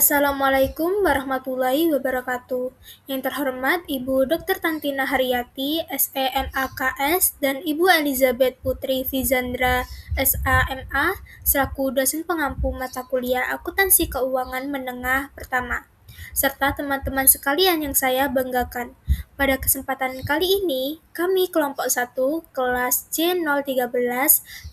Assalamualaikum warahmatullahi wabarakatuh. Yang terhormat Ibu Dr. Tantina Haryati, SEMAKS, dan Ibu Elizabeth Putri Fizandra, SAMA, selaku dosen pengampu mata kuliah Akuntansi Keuangan Menengah Pertama, serta teman-teman sekalian yang saya banggakan. Pada kesempatan kali ini, kami kelompok 1 kelas C013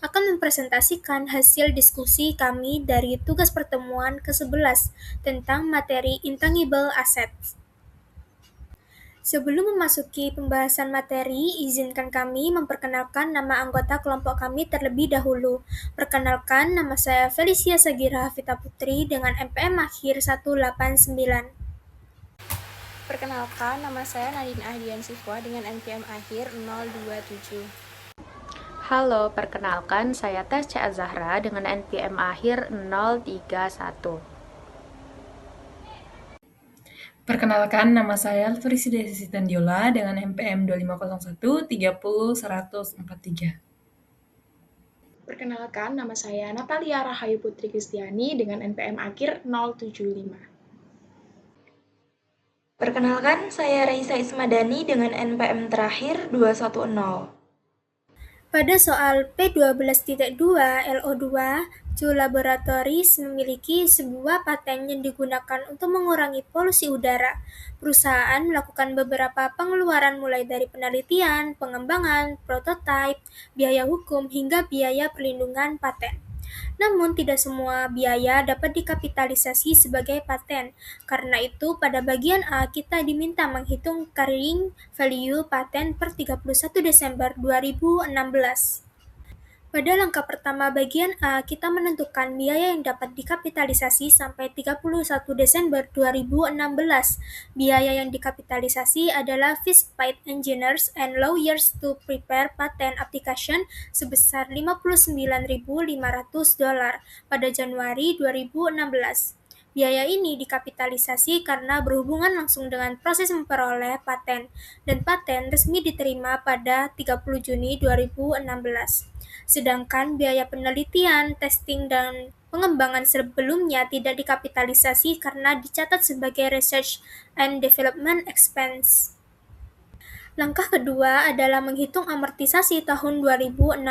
akan mempresentasikan hasil diskusi kami dari tugas pertemuan ke-11 tentang materi intangible assets. Sebelum memasuki pembahasan materi, izinkan kami memperkenalkan nama anggota kelompok kami terlebih dahulu. Perkenalkan, nama saya Felicia Sagira Hafita Putri dengan NPM akhir 189. Perkenalkan, nama saya Nadine Ahdian Sifwa dengan NPM akhir 027. Halo, perkenalkan saya Tasya Azahra dengan NPM akhir 031. Perkenalkan, nama saya Lutfi Desi Tandiola dengan NPM 2501 30143. Perkenalkan, nama saya Natalia Rahayu Putri Kristiani dengan NPM akhir 075. Perkenalkan, saya Raisa Ismadani dengan NPM terakhir 210. Pada soal P12.2 LO2, Chu Laboratories memiliki sebuah paten yang digunakan untuk mengurangi polusi udara. Perusahaan melakukan beberapa pengeluaran mulai dari penelitian, pengembangan, prototipe, biaya hukum, hingga biaya perlindungan paten. Namun, tidak semua biaya dapat dikapitalisasi sebagai paten. Karena itu, pada bagian A, kita diminta menghitung carrying value paten per 31 Desember 2016. Pada langkah pertama bagian A, kita menentukan biaya yang dapat dikapitalisasi sampai 31 Desember 2016. Biaya yang dikapitalisasi adalah fees paid engineers and lawyers to prepare patent application sebesar $59.500 pada Januari 2016. Biaya ini dikapitalisasi karena berhubungan langsung dengan proses memperoleh paten, dan paten resmi diterima pada 30 Juni 2016. Sedangkan biaya penelitian, testing, dan pengembangan sebelumnya tidak dikapitalisasi karena dicatat sebagai research and development expense. Langkah kedua adalah menghitung amortisasi tahun 2016.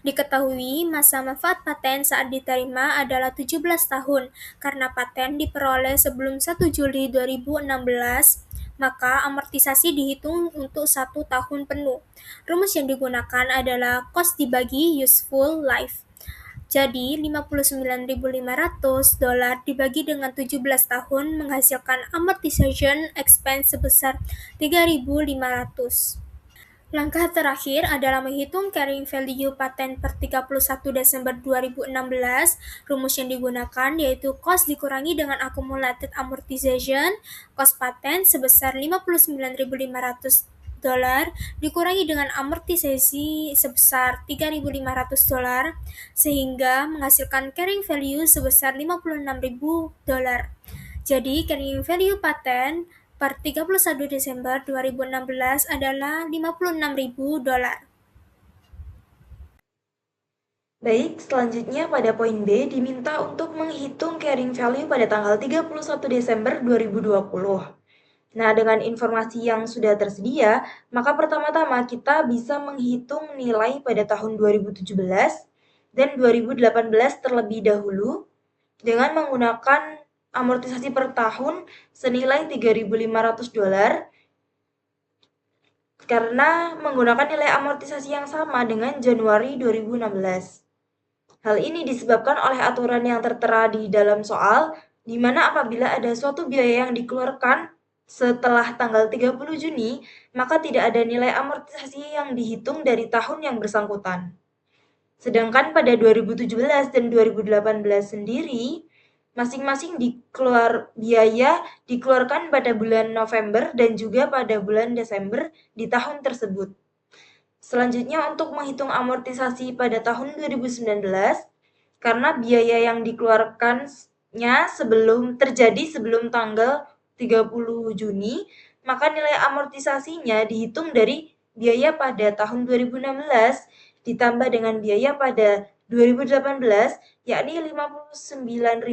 Diketahui masa manfaat paten saat diterima adalah 17 tahun. Karena paten diperoleh sebelum 1 Juli 2016, maka amortisasi dihitung untuk 1 tahun penuh. Rumus yang digunakan adalah cost dibagi useful life. Jadi, $59.500 dibagi dengan 17 tahun menghasilkan amortization expense sebesar $3.500. Langkah terakhir adalah menghitung carrying value paten per 31 Desember 2016. Rumus yang digunakan yaitu cost dikurangi dengan accumulated amortization, cost paten sebesar $59.500 dikurangi dengan amortisasi sebesar $3.500 sehingga menghasilkan carrying value sebesar $56.000. Jadi carrying value paten per 31 Desember 2016 adalah $56.000. Baik, selanjutnya pada poin B diminta untuk menghitung carrying value pada tanggal 31 Desember 2020. Nah, dengan informasi yang sudah tersedia, maka pertama-tama kita bisa menghitung nilai pada tahun 2017 dan 2018 terlebih dahulu dengan menggunakan amortisasi per tahun senilai $3.500 karena menggunakan nilai amortisasi yang sama dengan Januari 2016. Hal ini disebabkan oleh aturan yang tertera di dalam soal, di mana apabila ada suatu biaya yang dikeluarkan setelah tanggal 30 Juni, maka tidak ada nilai amortisasi yang dihitung dari tahun yang bersangkutan. Sedangkan pada 2017 dan 2018 sendiri, masing-masing biaya dikeluarkan pada bulan November dan juga pada bulan Desember di tahun tersebut. Selanjutnya untuk menghitung amortisasi pada tahun 2019, karena biaya yang dikeluarkannya sebelum tanggal 30 Juni, maka nilai amortisasinya dihitung dari biaya pada tahun 2016 ditambah dengan biaya pada 2018 yakni $59.500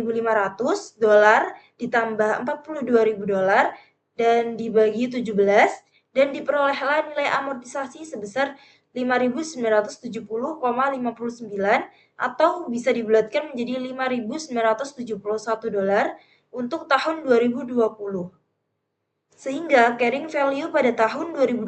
ditambah $42.000 dan dibagi 17 dan diperolehlah nilai amortisasi sebesar 5.970,59 atau bisa dibulatkan menjadi $5.971 untuk tahun 2020. Sehingga carrying value pada tahun 2020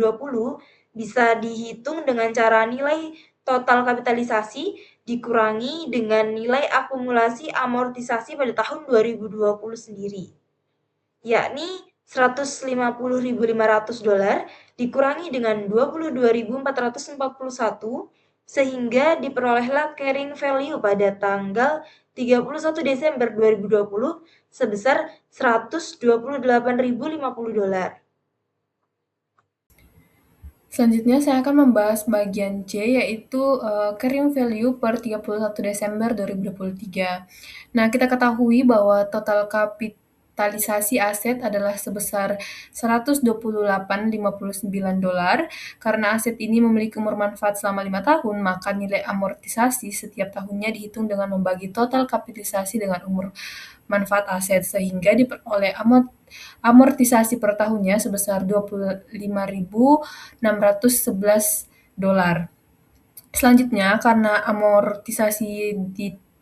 bisa dihitung dengan cara nilai total kapitalisasi dikurangi dengan nilai akumulasi amortisasi pada tahun 2020 sendiri, yakni $150.500 dikurangi dengan 22.441 sehingga diperolehlah carrying value pada tanggal 31 Desember 2020 sebesar $128.050. Selanjutnya saya akan membahas bagian C, yaitu carrying value per 31 Desember 2023. Nah, kita ketahui bahwa total kapitalisasi aset adalah sebesar $128.59. Karena aset ini memiliki umur manfaat selama 5 tahun, maka nilai amortisasi setiap tahunnya dihitung dengan membagi total kapitalisasi dengan umur manfaat aset, sehingga diperoleh amortisasi per tahunnya sebesar $25.611. Selanjutnya, karena amortisasi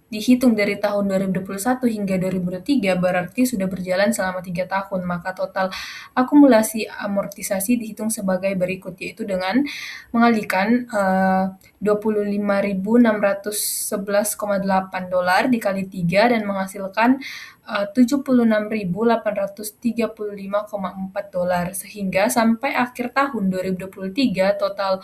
dihitung dari tahun 2021 hingga 2023 berarti sudah berjalan selama 3 tahun, maka total akumulasi amortisasi dihitung sebagai berikut, yaitu dengan mengalihkan $26.611,8 dikali 3 dan menghasilkan $76.835,4, sehingga sampai akhir tahun 2023 total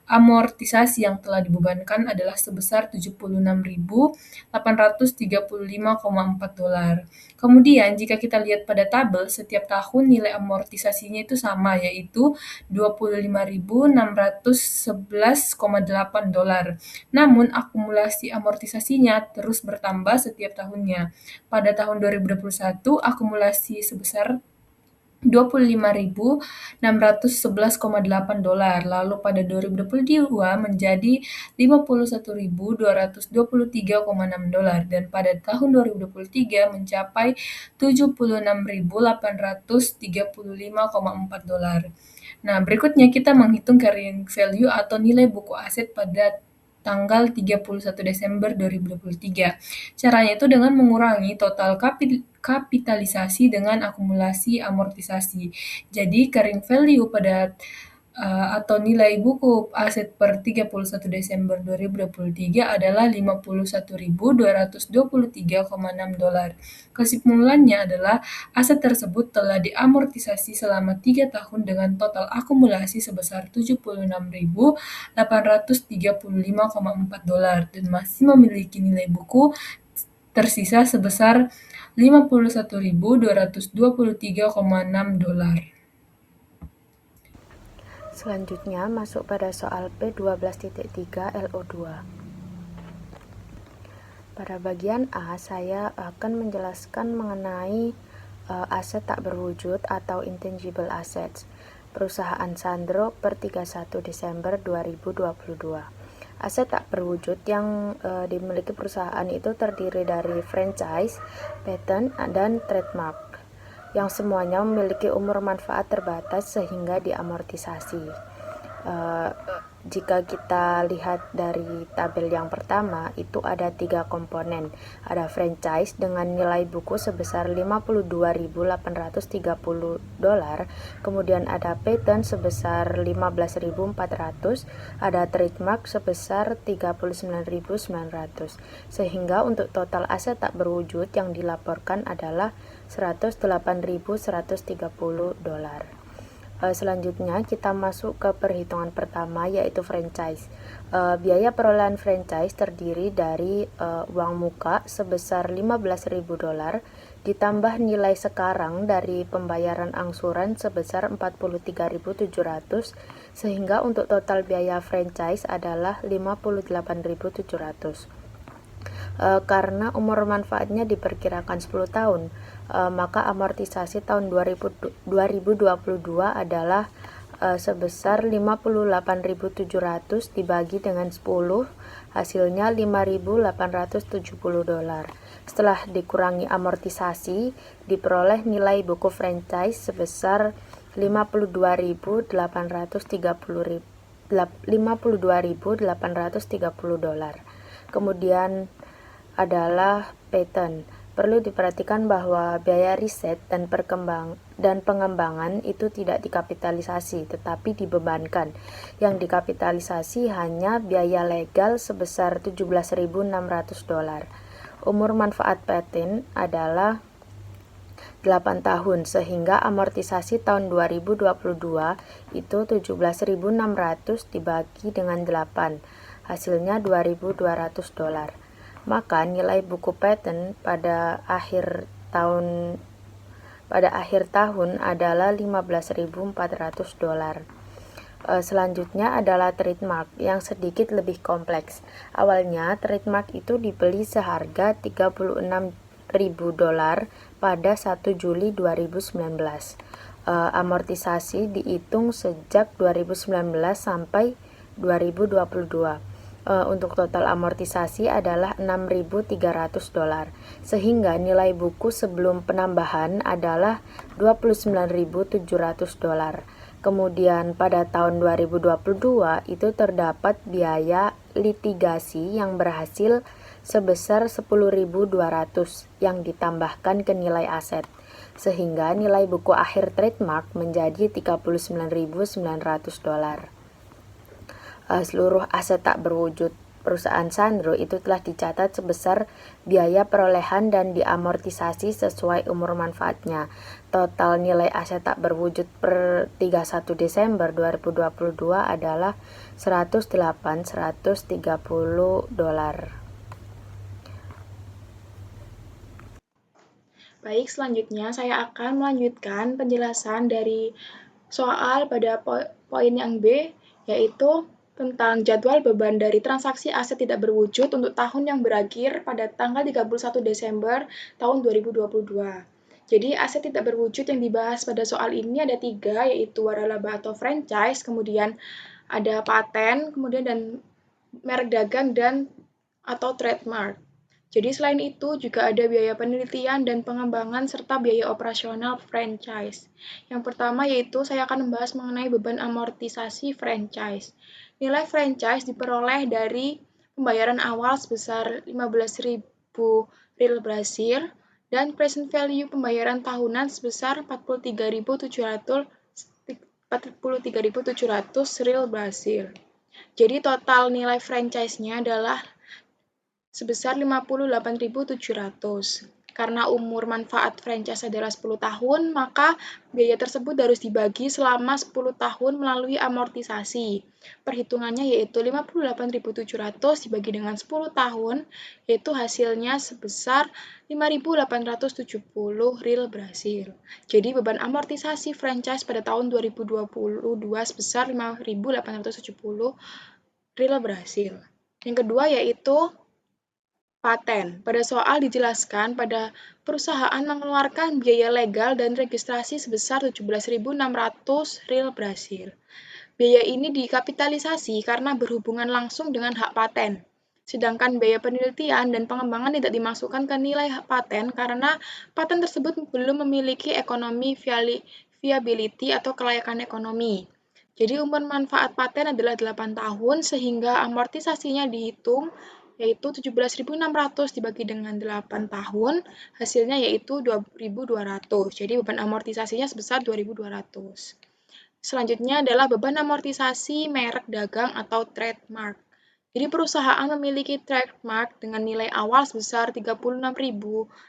amortisasi yang telah dibebankan adalah sebesar $76.835,4. Kemudian jika kita lihat pada tabel, setiap tahun nilai amortisasinya itu sama, yaitu $25.611,8. Namun akumulasi amortisasinya terus bertambah setiap tahunnya. Pada tahun 2021 akumulasi sebesar $25.611,8, lalu pada 2022 menjadi $51.223,6 dan pada tahun 2023 mencapai $76.835,4. Nah, berikutnya kita menghitung carrying value atau nilai buku aset pada tanggal 31 Desember 2023. Caranya itu dengan mengurangi total kapitalisasi dengan akumulasi amortisasi. Jadi carrying value pada atau nilai buku aset per 31 Desember 2023 adalah $51.223,6. Kesimpulannya adalah aset tersebut telah diamortisasi selama 3 tahun dengan total akumulasi sebesar $76.835,4 dan masih memiliki nilai buku tersisa sebesar $51.223,6. Selanjutnya masuk pada soal P12.3 LO2. Pada bagian A, saya akan menjelaskan mengenai aset tak berwujud atau intangible assets perusahaan Sandro per 31 Desember 2022. Aset tak berwujud yang dimiliki perusahaan itu terdiri dari franchise, patent, dan trademark yang semuanya memiliki umur manfaat terbatas sehingga diamortisasi. Jika kita lihat dari tabel yang pertama, itu ada 3 komponen. Ada franchise dengan nilai buku sebesar $52.830, kemudian ada patent sebesar $15.400, ada trademark sebesar $39.900, sehingga untuk total aset tak berwujud yang dilaporkan adalah $108.130. Selanjutnya kita masuk ke perhitungan pertama, yaitu franchise. Biaya perolehan franchise terdiri dari uang muka sebesar $15.000 ditambah nilai sekarang dari pembayaran angsuran sebesar $43.700, sehingga untuk total biaya franchise adalah $58.700. Karena umur manfaatnya diperkirakan 10 tahun, maka amortisasi tahun 2022 adalah sebesar 58.700 dibagi dengan 10, hasilnya 5.870 dolar. Setelah dikurangi amortisasi, diperoleh nilai buku franchise sebesar 52.830 dolar. Kemudian adalah patent. Perlu diperhatikan bahwa biaya riset dan pengembangan itu tidak dikapitalisasi, tetapi dibebankan. Yang dikapitalisasi hanya biaya legal sebesar 17.600 dolar. Umur manfaat patent adalah 8 tahun, sehingga amortisasi tahun 2022 itu 17.600 dibagi dengan 8, hasilnya 2.200 dolar. Maka nilai buku patent pada akhir tahun adalah 15.400 dolar. Selanjutnya adalah trademark yang sedikit lebih kompleks. Awalnya trademark itu dibeli seharga 36.000 dolar pada 1 Juli 2019. Amortisasi dihitung sejak 2019 sampai 2022. Untuk total amortisasi adalah 6.300 dolar, sehingga nilai buku sebelum penambahan adalah 29.700 dolar. Kemudian pada tahun 2022 itu terdapat biaya litigasi yang berhasil sebesar 10.200 yang ditambahkan ke nilai aset, sehingga nilai buku akhir trademark menjadi 39.900 dolar. Seluruh aset tak berwujud perusahaan Sandro itu telah dicatat sebesar biaya perolehan dan diamortisasi sesuai umur manfaatnya. Total nilai aset tak berwujud per 31 Desember 2022 adalah 130 dolar. Baik, selanjutnya saya akan melanjutkan penjelasan dari soal pada poin yang B, yaitu tentang jadwal beban dari transaksi aset tidak berwujud untuk tahun yang berakhir pada tanggal 31 Desember tahun 2022. Jadi aset tidak berwujud yang dibahas pada soal ini ada 3, yaitu waralaba atau franchise, kemudian ada paten, kemudian dan merek dagang dan atau trademark. Jadi selain itu juga ada biaya penelitian dan pengembangan serta biaya operasional franchise. Yang pertama yaitu saya akan membahas mengenai beban amortisasi franchise. Nilai franchise diperoleh dari pembayaran awal sebesar 15.000 real Brasil dan present value pembayaran tahunan sebesar 43.700 real Brasil. Jadi total nilai franchise-nya adalah sebesar 58.700. Karena umur manfaat franchise adalah 10 tahun, maka biaya tersebut harus dibagi selama 10 tahun melalui amortisasi. Perhitungannya yaitu 58.700 dibagi dengan 10 tahun, yaitu hasilnya sebesar 5.870 real Brasil. Jadi beban amortisasi franchise pada tahun 2022 sebesar 5.870 real Brasil. Yang kedua yaitu paten. Pada soal dijelaskan pada perusahaan mengeluarkan biaya legal dan registrasi sebesar 17.600 real Brasil. Biaya ini dikapitalisasi karena berhubungan langsung dengan hak paten. Sedangkan biaya penelitian dan pengembangan tidak dimasukkan ke nilai hak paten karena paten tersebut belum memiliki ekonomi viability atau kelayakan ekonomi. Jadi umur manfaat paten adalah 8 tahun sehingga amortisasinya dihitung yaitu 17.600 dibagi dengan 8 tahun, hasilnya yaitu 2.200. Jadi beban amortisasinya sebesar 2.200. Selanjutnya adalah beban amortisasi merek dagang atau trademark. Jadi perusahaan memiliki trademark dengan nilai awal sebesar 36.000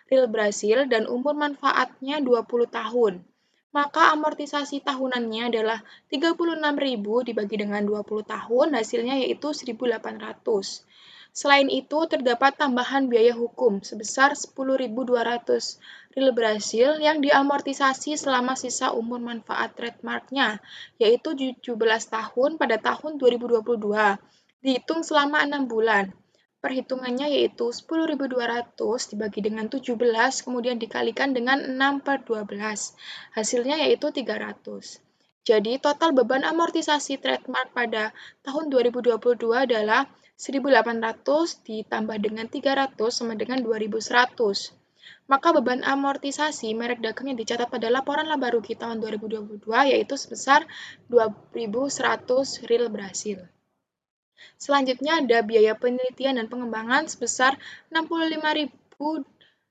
real Brasil dan umur manfaatnya 20 tahun. Maka amortisasi tahunannya adalah 36.000 dibagi dengan 20 tahun, hasilnya yaitu 1.800. Selain itu, terdapat tambahan biaya hukum sebesar 10.200 real Brasil yang diamortisasi selama sisa umur manfaat trademarknya, yaitu 17 tahun pada tahun 2022, dihitung selama 6 bulan. Perhitungannya yaitu 10.200 dibagi dengan 17, kemudian dikalikan dengan 6/12. Hasilnya yaitu 300. Jadi, total beban amortisasi trademark pada tahun 2022 adalah 1.800 ditambah dengan 300 sama dengan 2.100. Maka beban amortisasi merek dagang yang dicatat pada laporan laba rugi tahun 2022 yaitu sebesar 2.100 ril Brasil. Selanjutnya ada biaya penelitian dan pengembangan sebesar 65.000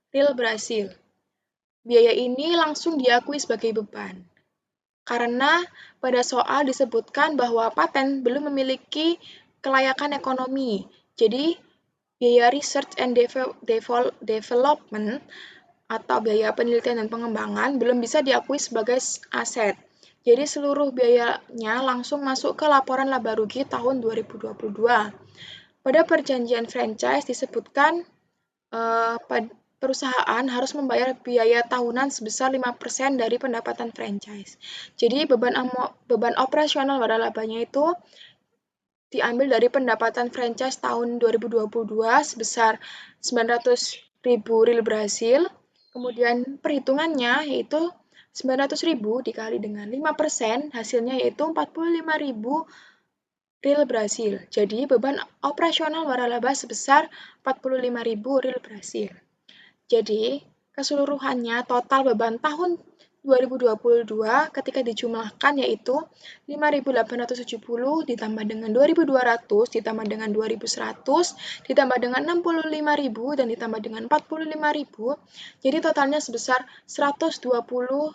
ril Brasil. Biaya ini langsung diakui sebagai beban. Karena pada soal disebutkan bahwa paten belum memiliki kelayakan ekonomi. Jadi, biaya research and development atau biaya penelitian dan pengembangan belum bisa diakui sebagai aset. Jadi, seluruh biayanya langsung masuk ke laporan laba rugi tahun 2022. Pada perjanjian franchise disebutkan perusahaan harus membayar biaya tahunan sebesar 5% dari pendapatan franchise. Jadi beban operasional pada labanya itu diambil dari pendapatan franchise tahun 2022 sebesar 900.000 ril Brasil. Kemudian perhitungannya yaitu 900.000 dikali dengan 5%, hasilnya yaitu 45.000 ril Brasil. Jadi beban operasional waralaba sebesar 45.000 ril Brasil. Jadi, keseluruhannya total beban tahun 2022 ketika dijumlahkan yaitu 5.870 ditambah dengan 2.200 ditambah dengan 2.100 ditambah dengan 65.000 dan ditambah dengan 45.000. Jadi totalnya sebesar 120.170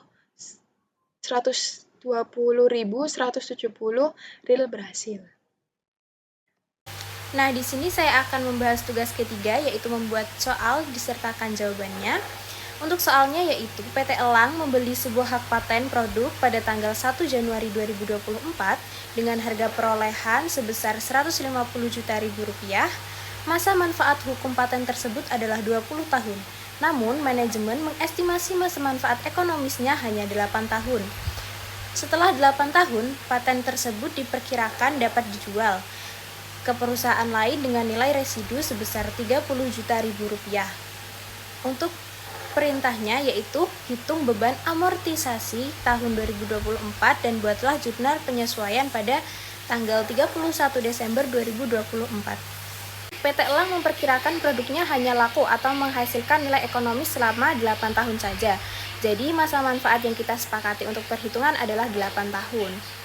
ril Brasil. Nah, di sini saya akan membahas tugas ketiga, yaitu membuat soal disertakan jawabannya. Untuk soalnya yaitu PT Elang membeli sebuah hak paten produk pada tanggal 1 Januari 2024 dengan harga perolehan sebesar 150 juta rupiah. Masa manfaat hukum paten tersebut adalah 20 tahun. Namun, manajemen mengestimasi masa manfaat ekonomisnya hanya 8 tahun. Setelah 8 tahun, paten tersebut diperkirakan dapat dijual ke perusahaan lain dengan nilai residu sebesar 30 juta rupiah. Untuk perintahnya yaitu hitung beban amortisasi tahun 2024 dan buatlah jurnal penyesuaian pada tanggal 31 Desember 2024. PT Elang memperkirakan produknya hanya laku atau menghasilkan nilai ekonomis selama 8 tahun saja. Jadi masa manfaat yang kita sepakati untuk perhitungan adalah 8 tahun.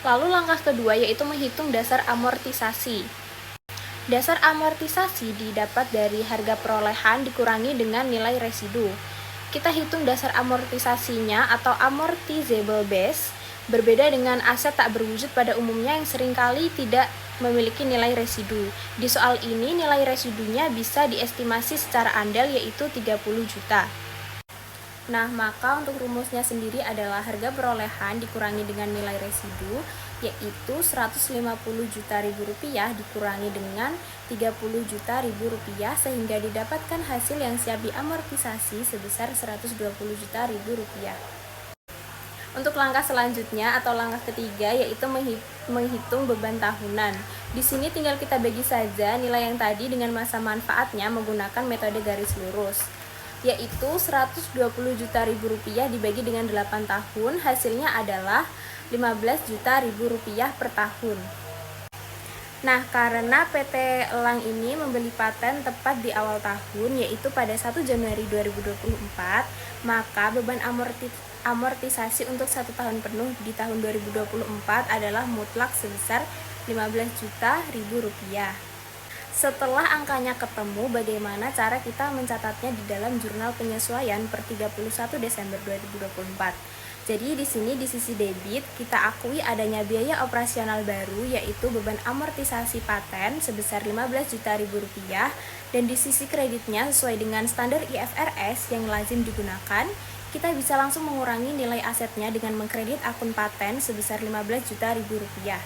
Lalu langkah kedua yaitu menghitung dasar amortisasi. Dasar amortisasi didapat dari harga perolehan dikurangi dengan nilai residu. Kita hitung dasar amortisasinya atau amortizable base, berbeda dengan aset tak berwujud pada umumnya yang seringkali tidak memiliki nilai residu. Di soal ini nilai residunya bisa diestimasi secara andal yaitu 30 juta. Nah, maka untuk rumusnya sendiri adalah harga perolehan dikurangi dengan nilai residu, yaitu 150 juta rupiah dikurangi dengan 30 juta rupiah sehingga didapatkan hasil yang siap diamortisasi sebesar 120 juta rupiah. Untuk langkah selanjutnya atau langkah ketiga yaitu menghitung beban tahunan. Di sini tinggal kita bagi saja nilai yang tadi dengan masa manfaatnya menggunakan metode garis lurus, yaitu 120 juta rupiah dibagi dengan 8 tahun, hasilnya adalah 15 juta rupiah per tahun. Nah, karena PT Elang ini membeli paten tepat di awal tahun, yaitu pada 1 Januari 2024, maka beban amortisasi untuk 1 tahun penuh di tahun 2024 adalah mutlak sebesar 15 juta rupiah. Setelah angkanya ketemu, bagaimana cara kita mencatatnya di dalam jurnal penyesuaian per 31 Desember 2024. Jadi di sini di sisi debit kita akui adanya biaya operasional baru yaitu beban amortisasi paten sebesar 15 juta rupiah dan di sisi kreditnya sesuai dengan standar IFRS yang lazim digunakan, kita bisa langsung mengurangi nilai asetnya dengan mengkredit akun paten sebesar 15 juta rupiah.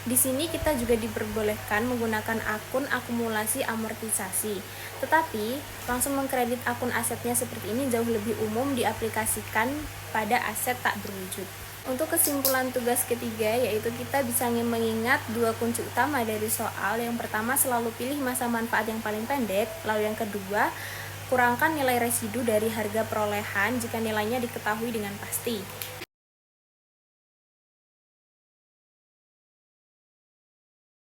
Di sini kita juga diperbolehkan menggunakan akun akumulasi amortisasi. Tetapi, langsung mengkredit akun asetnya seperti ini jauh lebih umum diaplikasikan pada aset tak berwujud. Untuk kesimpulan tugas ketiga, yaitu kita bisa mengingat dua kunci utama dari soal. Yang pertama, selalu pilih masa manfaat yang paling pendek. Lalu yang kedua, kurangkan nilai residu dari harga perolehan jika nilainya diketahui dengan pasti.